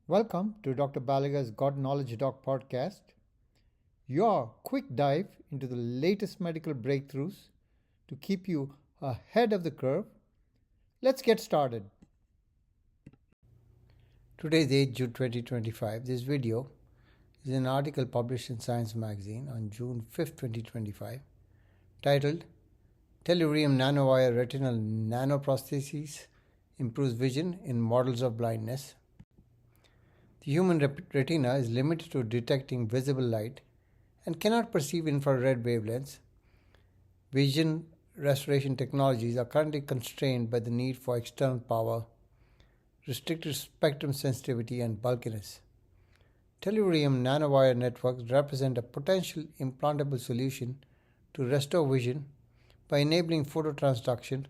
Welcome to Dr. Balaga's God Knowledge Doc podcast, your quick dive into the latest medical breakthroughs to keep you ahead of the curve. Let's get started. Today is 8 June 2025. This video is an article published in Science magazine on June 5, 2025, titled Tellurium Nanowire Retinal Nanoprostheses Improves Vision in Models of Blindness. The human retina is limited to detecting visible light and cannot perceive infrared wavelengths. Vision restoration technologies are currently constrained by the need for external power, restricted spectrum sensitivity, and bulkiness. Tellurium nanowire networks represent a potential implantable solution to restore vision by enabling phototransduction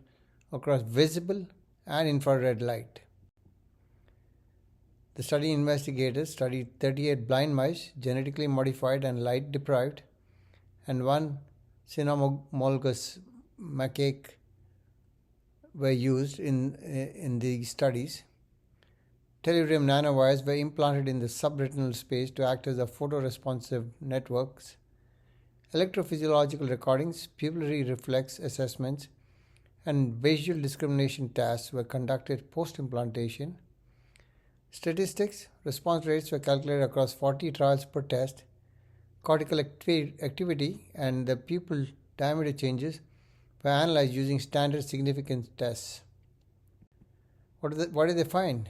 across visible and infrared light. The study investigators studied 38 blind mice, genetically modified and light deprived, and one cynomolgus macaque were used in the studies. Tellurium nanowires were implanted in the subretinal space to act as a photoresponsive networks. Electrophysiological recordings, pupillary reflex assessments, and visual discrimination tests were conducted post-implantation. Statistics, response rates were calculated across 40 trials per test. Cortical activity and the pupil diameter changes were analyzed using standard significance tests. What did they find?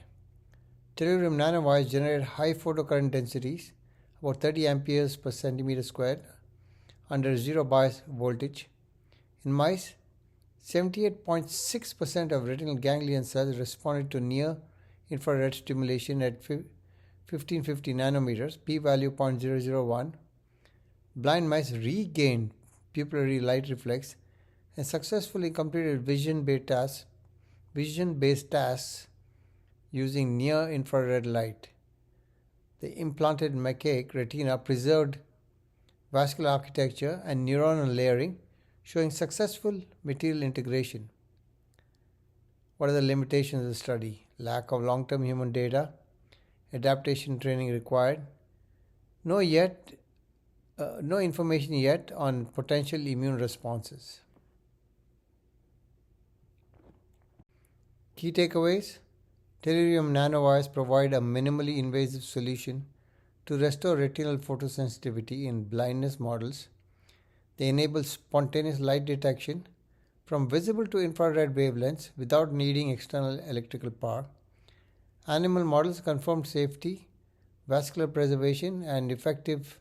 Tellurium nanowires generate high photocurrent densities, about 30 amperes per centimeter squared, under zero bias voltage. In mice, 78.6% of retinal ganglion cells responded to near infrared stimulation at 1550 nanometers, p-value 0.001. Blind mice regained pupillary light reflex and successfully completed vision-based tasks using near-infrared light. The implanted macaque retina preserved vascular architecture and neuronal layering, showing successful material integration. What are the limitations of the study? Lack of long-term human data, adaptation training required, no information yet on potential immune responses. Key takeaways: Tellurium nanowires provide a minimally invasive solution to restore retinal photosensitivity in blindness models. They enable spontaneous light detection from visible to infrared wavelengths without needing external electrical power. Animal models confirmed safety, vascular preservation, and effective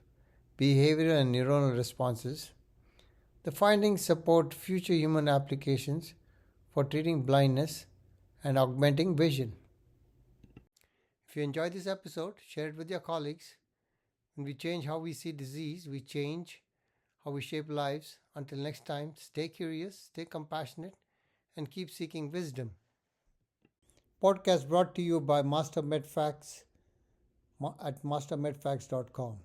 behavioral and neuronal responses. The findings support future human applications for treating blindness and augmenting vision. If you enjoyed this episode, share it with your colleagues. When we change how we see disease, we change how we shape lives. Until next time, stay curious, stay compassionate, and keep seeking wisdom. Podcast brought to you by Master MedFacts at mastermedfacts.com.